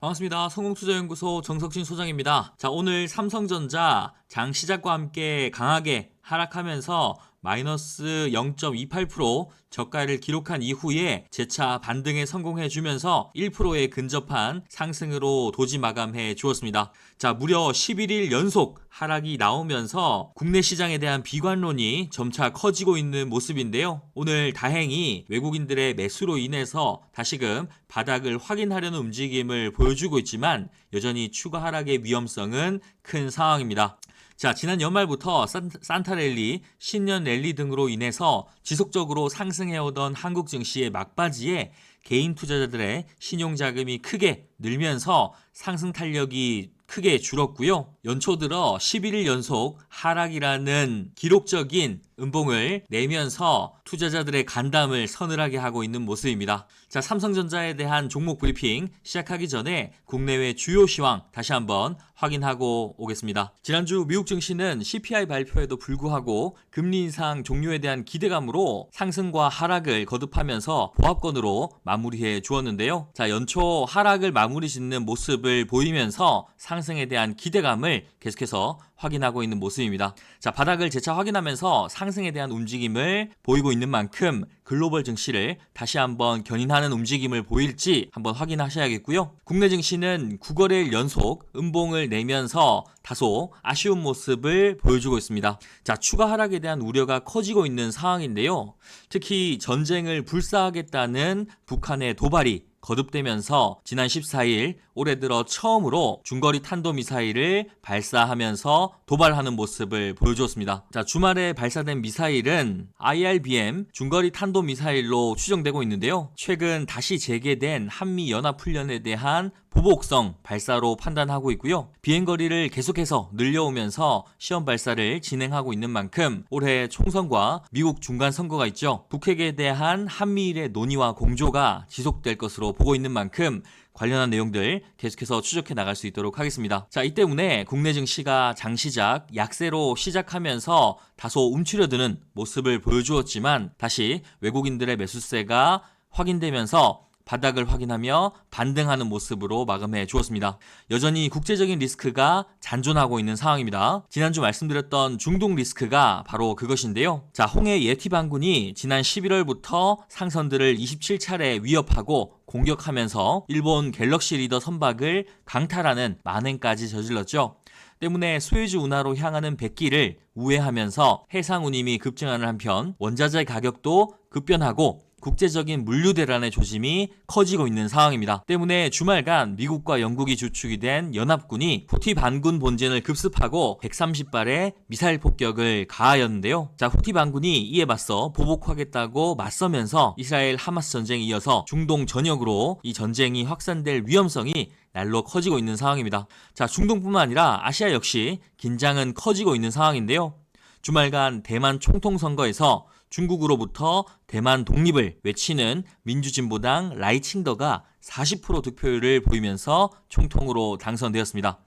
반갑습니다. 성공투자연구소 정석진 소장입니다. 자, 오늘 삼성전자 장 시작과 함께 강하게 하락하면서 마이너스 0.28% 저가를 기록한 이후에 재차 반등에 성공해 주면서 1%에 근접한 상승으로 도지 마감해 주었습니다. 자, 무려 11일 연속 하락이 나오면서 국내 시장에 대한 비관론이 점차 커지고 있는 모습인데요. 오늘 다행히 외국인들의 매수로 인해서 다시금 바닥을 확인하려는 움직임을 보여주고 있지만 여전히 추가 하락의 위험성은 큰 상황입니다. 자, 지난 연말부터 산타랠리, 신년 랠리 등으로 인해서 지속적으로 상승해오던 한국 증시의 막바지에 개인 투자자들의 신용자금이 크게 늘면서 상승 탄력이 크게 줄었고요. 연초 들어 11일 연속 하락이라는 기록적인 음봉을 내면서 투자자들의 간담을 서늘하게 하고 있는 모습입니다. 자, 삼성전자에 대한 종목 브리핑 시작하기 전에 국내외 주요 시황 다시 한번 확인하고 오겠습니다. 지난주 미국 증시는 CPI 발표에도 불구하고 금리 인상 종료에 대한 기대감으로 상승과 하락을 거듭하면서 보합권으로 마무리해 주었는데요. 자, 연초 하락을 마무리 짓는 모습을 보이면서 상승에 대한 기대감을 계속해서 확인하고 있는 모습입니다. 자, 바닥을 재차 확인하면서 상승에 대한 움직임을 보이고 있는 만큼 글로벌 증시를 다시 한번 견인하는 움직임을 보일지 한번 확인하셔야겠고요. 국내 증시는 9거래일 연속 음봉을 내면서 다소 아쉬운 모습을 보여주고 있습니다. 자, 추가 하락에 대한 우려가 커지고 있는 상황인데요. 특히 전쟁을 불사하겠다는 북한의 도발이 거듭되면서 지난 14일 올해 들어 처음으로 중거리 탄도미사일을 발사하면서 도발하는 모습을 보여주었습니다. 자, 주말에 발사된 미사일은 IRBM 중거리 탄도미사일로 추정되고 있는데요. 최근 다시 재개된 한미연합훈련에 대한 보복성 발사로 판단하고 있고요. 비행거리를 계속해서 늘려오면서 시험 발사를 진행하고 있는 만큼 올해 총선과 미국 중간선거가 있죠. 북핵에 대한 한미일의 논의와 공조가 지속될 것으로 보고 있는 만큼 관련한 내용들 계속해서 추적해 나갈 수 있도록 하겠습니다. 자, 이 때문에 국내 증시가 장시작 약세로 시작하면서 다소 움츠려드는 모습을 보여주었지만 다시 외국인들의 매수세가 확인되면서 바닥을 확인하며 반등하는 모습으로 마감해 주었습니다. 여전히 국제적인 리스크가 잔존하고 있는 상황입니다. 지난주 말씀드렸던 중동 리스크가 바로 그것인데요. 자, 홍해 예티 반군이 지난 11월부터 상선들을 27차례 위협하고 공격하면서 일본 갤럭시 리더 선박을 강탈하는 만행까지 저질렀죠. 때문에 스웨즈 운하로 향하는 백기를 우회하면서 해상 운임이 급증하는 한편 원자재 가격도 급변하고 국제적인 물류 대란의 조짐이 커지고 있는 상황입니다. 때문에 주말간 미국과 영국이 주축이 된 연합군이 후티 반군 본진을 급습하고 130발의 미사일 폭격을 가하였는데요. 자, 후티 반군이 이에 맞서 보복하겠다고 맞서면서 이스라엘 하마스 전쟁에 이어서 중동 전역으로 이 전쟁이 확산될 위험성이 날로 커지고 있는 상황입니다. 자, 중동뿐만 아니라 아시아 역시 긴장은 커지고 있는 상황인데요. 주말간 대만 총통선거에서 중국으로부터 대만 독립을 외치는 민주진보당 라이칭더가 40% 득표율을 보이면서 총통으로 당선되었습니다.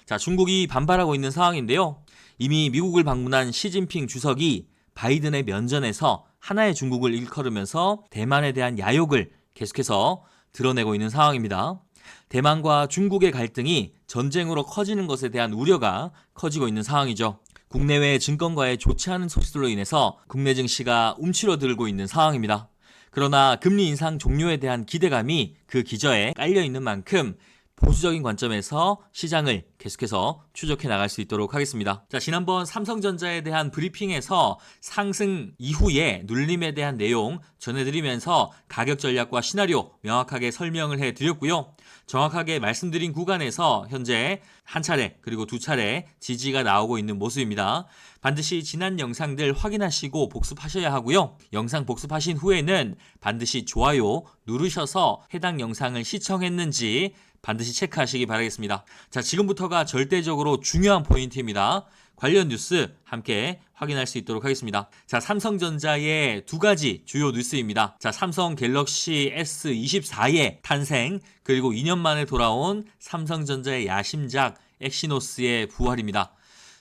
자, 중국이 반발하고 있는 상황인데요. 이미 미국을 방문한 시진핑 주석이 바이든의 면전에서 하나의 중국을 일컬으면서 대만에 대한 야욕을 계속해서 드러내고 있는 상황입니다. 대만과 중국의 갈등이 전쟁으로 커지는 것에 대한 우려가 커지고 있는 상황이죠. 국내외 증권가의 좋지 않은 소식들로 인해서 국내 증시가 움츠러들고 있는 상황입니다. 그러나 금리 인상 종료에 대한 기대감이 그 기저에 깔려있는 만큼 보수적인 관점에서 시장을 계속해서 추적해 나갈 수 있도록 하겠습니다. 자, 지난번 삼성전자에 대한 브리핑에서 상승 이후에 눌림에 대한 내용 전해드리면서 가격 전략과 시나리오 명확하게 설명을 해드렸고요. 정확하게 말씀드린 구간에서 현재 한 차례 그리고 두 차례 지지가 나오고 있는 모습입니다. 반드시 지난 영상들 확인하시고 복습하셔야 하고요. 영상 복습하신 후에는 반드시 좋아요 누르셔서 해당 영상을 시청했는지 반드시 체크하시기 바라겠습니다. 자, 지금부터가 절대적으로 중요한 포인트입니다. 관련 뉴스 함께 확인할 수 있도록 하겠습니다. 자, 삼성전자의 두 가지 주요 뉴스입니다. 자, 삼성 갤럭시 S24의 탄생, 그리고 2년 만에 돌아온 삼성전자의 야심작 엑시노스의 부활입니다.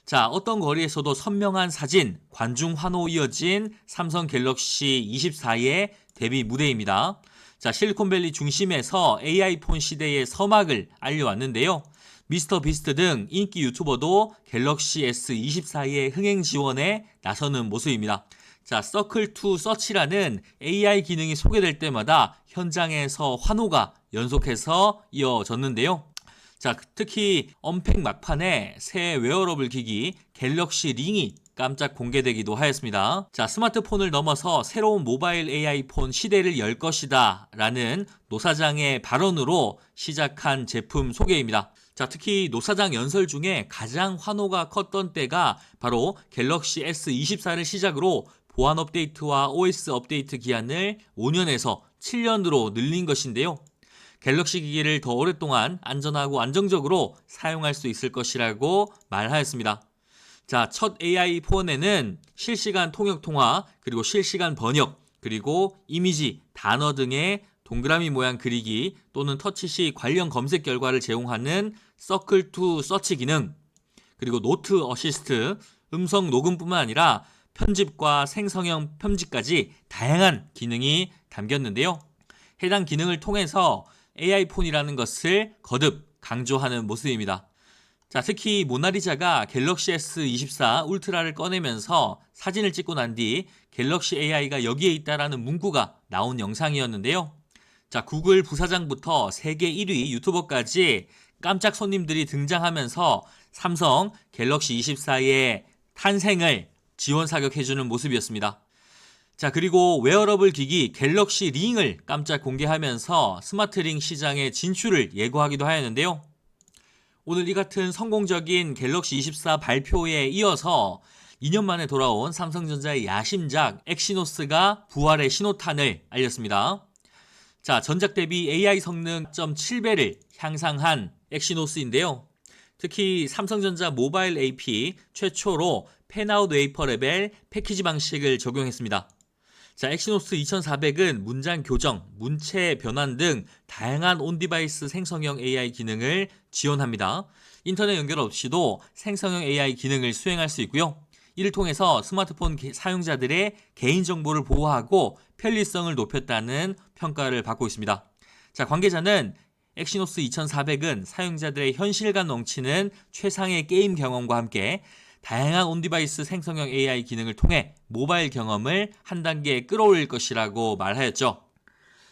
자, 어떤 거리에서도 선명한 사진, 관중 환호 이어진 삼성 갤럭시 24의 데뷔 무대입니다. 자, 실리콘밸리 중심에서 AI 폰 시대의 서막을 알려왔는데요. 미스터 비스트 등 인기 유튜버도 갤럭시 S24의 흥행 지원에 나서는 모습입니다. 자, 서클2 서치라는 AI 기능이 소개될 때마다 현장에서 환호가 연속해서 이어졌는데요. 자, 특히 언팩 막판에 새 웨어러블 기기 갤럭시 링이 깜짝 공개되기도 하였습니다. 자, 스마트폰을 넘어서 새로운 모바일 AI 폰 시대를 열 것이다 라는 노사장의 발언으로 시작한 제품 소개입니다. 자, 특히 노사장 연설 중에 가장 환호가 컸던 때가 바로 갤럭시 S24를 시작으로 보안 업데이트와 OS 업데이트 기한을 5년에서 7년으로 늘린 것인데요. 갤럭시 기기를 더 오랫동안 안전하고 안정적으로 사용할 수 있을 것이라고 말하였습니다. 자, 첫 AI 폰에는 실시간 통역 통화, 그리고 실시간 번역, 그리고 이미지, 단어 등의 동그라미 모양 그리기 또는 터치 시 관련 검색 결과를 제공하는 서클2 서치 기능, 그리고 노트 어시스트, 음성 녹음뿐만 아니라 편집과 생성형 편집까지 다양한 기능이 담겼는데요. 해당 기능을 통해서 AI 폰이라는 것을 거듭 강조하는 모습입니다. 자, 특히 모나리자가 갤럭시 S24 울트라를 꺼내면서 사진을 찍고 난 뒤 갤럭시 AI가 여기에 있다라는 문구가 나온 영상이었는데요. 자, 구글 부사장부터 세계 1위 유튜버까지 깜짝 손님들이 등장하면서 삼성 갤럭시 24의 탄생을 지원 사격해주는 모습이었습니다. 자, 그리고 웨어러블 기기 갤럭시 링을 깜짝 공개하면서 스마트 링 시장의 진출을 예고하기도 하였는데요. 오늘 이 같은 성공적인 갤럭시 24 발표에 이어서 2년 만에 돌아온 삼성전자의 야심작 엑시노스가 부활의 신호탄을 알렸습니다. 자, 전작 대비 AI 성능 0.7배를 향상한 엑시노스인데요. 특히 삼성전자 모바일 AP 최초로 펜아웃 웨이퍼 레벨 패키지 방식을 적용했습니다. 자, 엑시노스 2400은 문장 교정, 문체 변환 등 다양한 온디바이스 생성형 AI 기능을 지원합니다. 인터넷 연결 없이도 생성형 AI 기능을 수행할 수 있고요. 이를 통해서 스마트폰 사용자들의 개인정보를 보호하고 편리성을 높였다는 평가를 받고 있습니다. 자, 관계자는 엑시노스 2400은 사용자들의 현실감 넘치는 최상의 게임 경험과 함께 다양한 온디바이스 생성형 AI 기능을 통해 모바일 경험을 한 단계 끌어올릴 것이라고 말하였죠.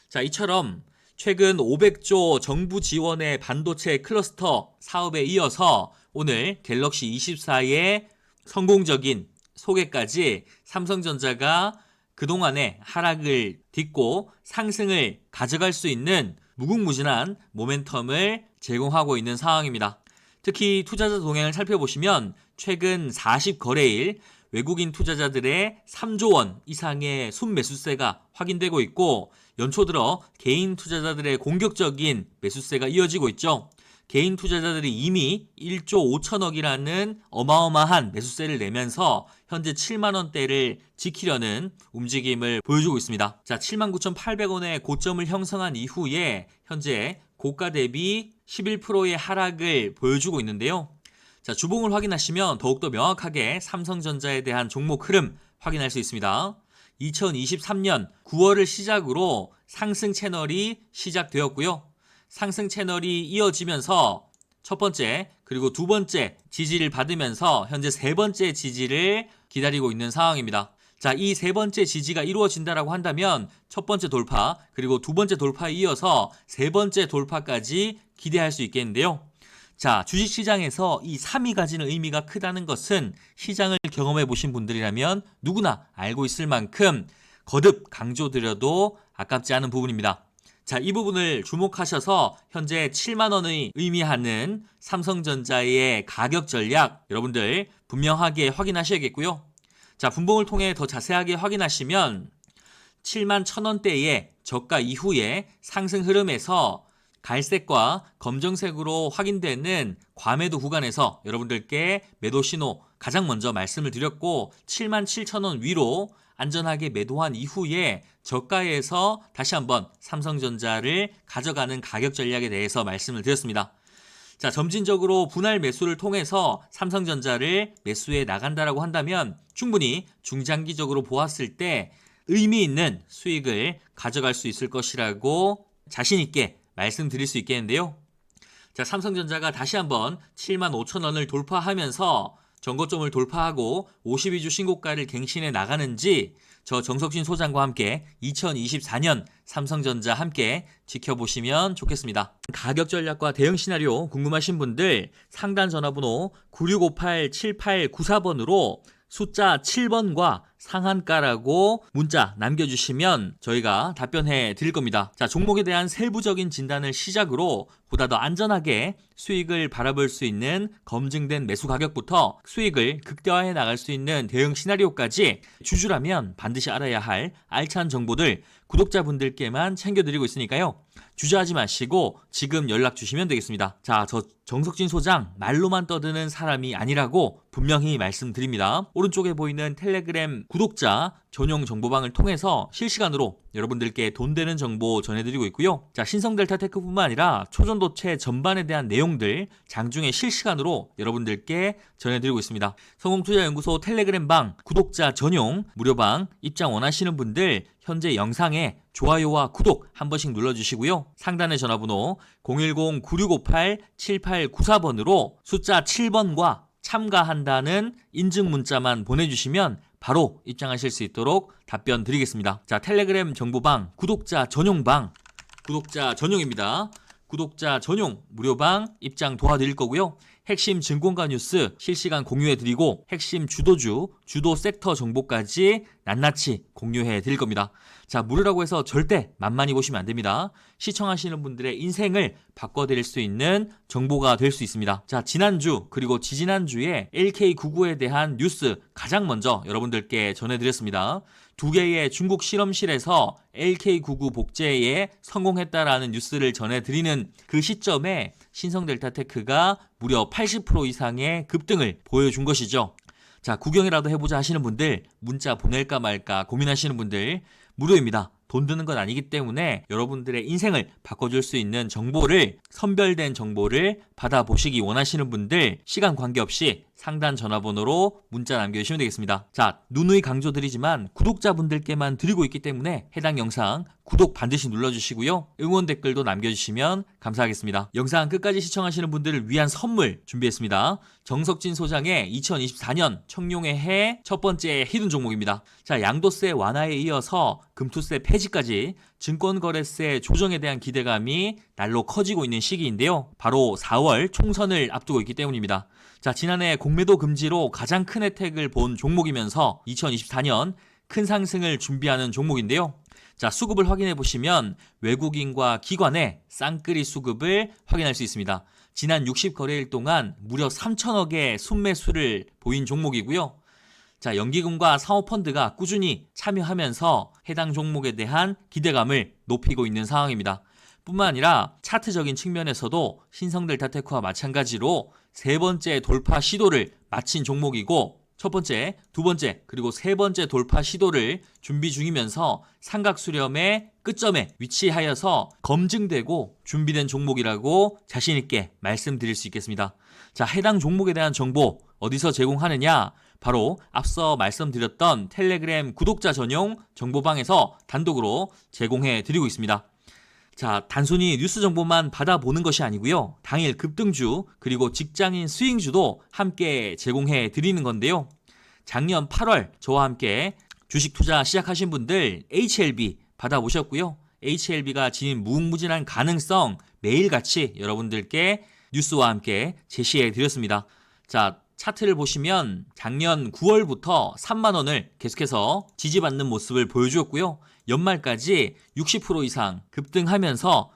자, 이처럼 최근 500조 정부 지원의 반도체 클러스터 사업에 이어서 오늘 갤럭시 24의 성공적인 소개까지 삼성전자가 그동안의 하락을 딛고 상승을 가져갈 수 있는 무궁무진한 모멘텀을 제공하고 있는 상황입니다. 특히 투자자 동향을 살펴보시면 최근 40거래일 외국인 투자자들의 3조 원 이상의 순매수세가 확인되고 있고 연초 들어 개인 투자자들의 공격적인 매수세가 이어지고 있죠. 개인 투자자들이 이미 1조 5천억이라는 어마어마한 매수세를 내면서 현재 7만 원대를 지키려는 움직임을 보여주고 있습니다. 자, 79,800원의 고점을 형성한 이후에 현재 고가 대비 11%의 하락을 보여주고 있는데요. 자, 주봉을 확인하시면 더욱더 명확하게 삼성전자에 대한 종목 흐름 확인할 수 있습니다. 2023년 9월을 시작으로 상승 채널이 시작되었고요. 상승 채널이 이어지면서 첫 번째 그리고 두 번째 지지를 받으면서 현재 세 번째 지지를 기다리고 있는 상황입니다. 자, 이 세 번째 지지가 이루어진다라고 한다면 첫 번째 돌파 그리고 두 번째 돌파에 이어서 세 번째 돌파까지 기대할 수 있겠는데요. 자, 주식시장에서 이 3이 가지는 의미가 크다는 것은 시장을 경험해 보신 분들이라면 누구나 알고 있을 만큼 거듭 강조드려도 아깝지 않은 부분입니다. 자, 이 부분을 주목하셔서 현재 7만 원의 의미하는 삼성전자의 가격 전략 여러분들 분명하게 확인하셔야겠고요. 자, 분봉을 통해 더 자세하게 확인하시면 7만 1,000원대의 저가 이후에 상승 흐름에서 갈색과 검정색으로 확인되는 과매도 구간에서 여러분들께 매도 신호 가장 먼저 말씀을 드렸고 7만 7,000원 위로 안전하게 매도한 이후에 저가에서 다시 한번 삼성전자를 가져가는 가격 전략에 대해서 말씀을 드렸습니다. 자, 점진적으로 분할 매수를 통해서 삼성전자를 매수해 나간다라고 한다면 충분히 중장기적으로 보았을 때 의미 있는 수익을 가져갈 수 있을 것이라고 자신 있게 말씀드릴 수 있겠는데요. 자, 삼성전자가 다시 한번 75,000원을 돌파하면서 전고점을 돌파하고 52주 신고가를 갱신해 나가는지 저 정석진 소장과 함께 2024년 삼성전자 함께 지켜보시면 좋겠습니다. 가격 전략과 대응 시나리오 궁금하신 분들 상단 전화번호 9658-7894번으로 숫자 7번과 상한가라고 문자 남겨주시면 저희가 답변해 드릴 겁니다. 자, 종목에 대한 세부적인 진단을 시작으로 보다 더 안전하게 수익을 바라볼 수 있는 검증된 매수 가격부터 수익을 극대화해 나갈 수 있는 대응 시나리오까지 주주라면 반드시 알아야 할 알찬 정보들 구독자분들께만 챙겨드리고 있으니까요. 주저하지 마시고 지금 연락 주시면 되겠습니다. 자, 저 정석진 소장 말로만 떠드는 사람이 아니라고 분명히 말씀드립니다. 오른쪽에 보이는 텔레그램 구독자 전용 정보방을 통해서 실시간으로 여러분들께 돈 되는 정보 전해드리고 있고요. 자, 신성델타테크뿐만 아니라 초전도체 전반에 대한 내용들 장중에 실시간으로 여러분들께 전해드리고 있습니다. 성공투자연구소 텔레그램방 구독자 전용 무료방 입장 원하시는 분들 현재 영상에 좋아요와 구독 한 번씩 눌러주시고요. 상단의 전화번호 010-9658-7894번으로 숫자 7번과 참가한다는 인증 문자만 보내주시면 바로 입장하실 수 있도록 답변 드리겠습니다. 자, 텔레그램 정보방 구독자 전용방 구독자 전용입니다. 구독자 전용 무료방 입장 도와드릴 거고요. 핵심 증권가 뉴스 실시간 공유해드리고 핵심 주도주, 주도 섹터 정보까지 낱낱이 공유해드릴 겁니다. 자, 무료라고 해서 절대 만만히 보시면 안 됩니다. 시청하시는 분들의 인생을 바꿔드릴 수 있는 정보가 될 수 있습니다. 자, 지난주 그리고 지지난주에 LK99에 대한 뉴스 가장 먼저 여러분들께 전해드렸습니다. 두 개의 중국 실험실에서 LK99 복제에 성공했다라는 뉴스를 전해드리는 그 시점에 신성델타테크가 무려 80% 이상의 급등을 보여준 것이죠. 자, 구경이라도 해보자 하시는 분들, 문자 보낼까 말까 고민하시는 분들 무료입니다. 돈 드는 건 아니기 때문에 여러분들의 인생을 바꿔줄 수 있는 정보를, 선별된 정보를 받아보시기 원하시는 분들 시간 관계없이 상단 전화번호로 문자 남겨주시면 되겠습니다. 자, 누누이 강조드리지만 구독자분들께만 드리고 있기 때문에 해당 영상 구독 반드시 눌러주시고요. 응원 댓글도 남겨주시면 감사하겠습니다. 영상 끝까지 시청하시는 분들을 위한 선물 준비했습니다. 정석진 소장의 2024년 청룡의 해 첫 번째 히든 종목입니다. 자, 양도세 완화에 이어서 금투세 폐지까지 증권거래세 조정에 대한 기대감이 날로 커지고 있는 시기인데요. 바로 4월 총선을 앞두고 있기 때문입니다. 자, 지난해 공매도 금지로 가장 큰 혜택을 본 종목이면서 2024년 큰 상승을 준비하는 종목인데요. 자, 수급을 확인해 보시면 외국인과 기관의 쌍끌이 수급을 확인할 수 있습니다. 지난 60거래일 동안 무려 3천억의 순매수를 보인 종목이고요. 자, 연기금과 사모펀드가 꾸준히 참여하면서 해당 종목에 대한 기대감을 높이고 있는 상황입니다. 뿐만 아니라 차트적인 측면에서도 신성델타테크와 마찬가지로 세 번째 돌파 시도를 마친 종목이고 첫 번째, 두 번째, 그리고 세 번째 돌파 시도를 준비 중이면서 삼각 수렴의 끝점에 위치하여서 검증되고 준비된 종목이라고 자신 있게 말씀드릴 수 있겠습니다. 자, 해당 종목에 대한 정보 어디서 제공하느냐? 바로 앞서 말씀드렸던 텔레그램 구독자 전용 정보방에서 단독으로 제공해 드리고 있습니다. 자, 단순히 뉴스 정보만 받아보는 것이 아니고요. 당일 급등주 그리고 직장인 스윙주도 함께 제공해 드리는 건데요. 작년 8월 저와 함께 주식 투자 시작하신 분들 HLB 받아보셨고요. HLB가 지닌 무궁무진한 가능성 매일같이 여러분들께 뉴스와 함께 제시해 드렸습니다. 자, 차트를 보시면 작년 9월부터 3만 원을 계속해서 지지받는 모습을 보여주었고요. 연말까지 60% 이상 급등하면서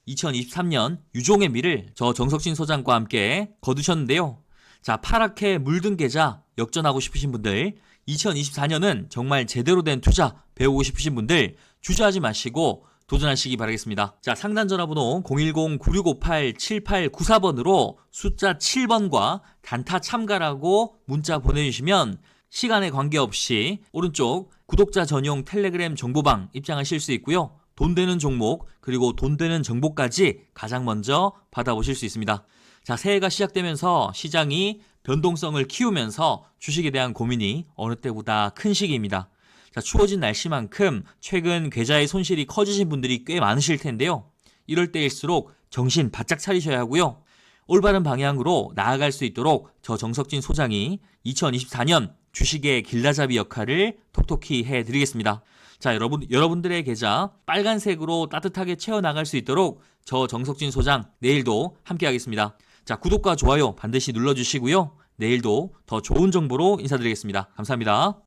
2023년 유종의 미를 저 정석진 소장과 함께 거두셨는데요. 자, 파랗게 물든 계좌 역전하고 싶으신 분들, 2024년은 정말 제대로 된 투자 배우고 싶으신 분들 주저하지 마시고 도전하시기 바라겠습니다. 자, 상단 전화번호 010-9658-7894번으로 숫자 7번과 단타 참가라고 문자 보내주시면 시간에 관계없이 오른쪽 구독자 전용 텔레그램 정보방 입장하실 수 있고요. 돈 되는 종목 그리고 돈 되는 정보까지 가장 먼저 받아보실 수 있습니다. 자, 새해가 시작되면서 시장이 변동성을 키우면서 주식에 대한 고민이 어느 때보다 큰 시기입니다. 자, 추워진 날씨만큼 최근 계좌의 손실이 커지신 분들이 꽤 많으실 텐데요. 이럴 때일수록 정신 바짝 차리셔야 하고요. 올바른 방향으로 나아갈 수 있도록 저 정석진 소장이 2024년 주식의 길라잡이 역할을 톡톡히 해드리겠습니다. 자, 여러분들의 계좌 빨간색으로 따뜻하게 채워나갈 수 있도록 저 정석진 소장 내일도 함께 하겠습니다. 자, 구독과 좋아요 반드시 눌러주시고요. 내일도 더 좋은 정보로 인사드리겠습니다. 감사합니다.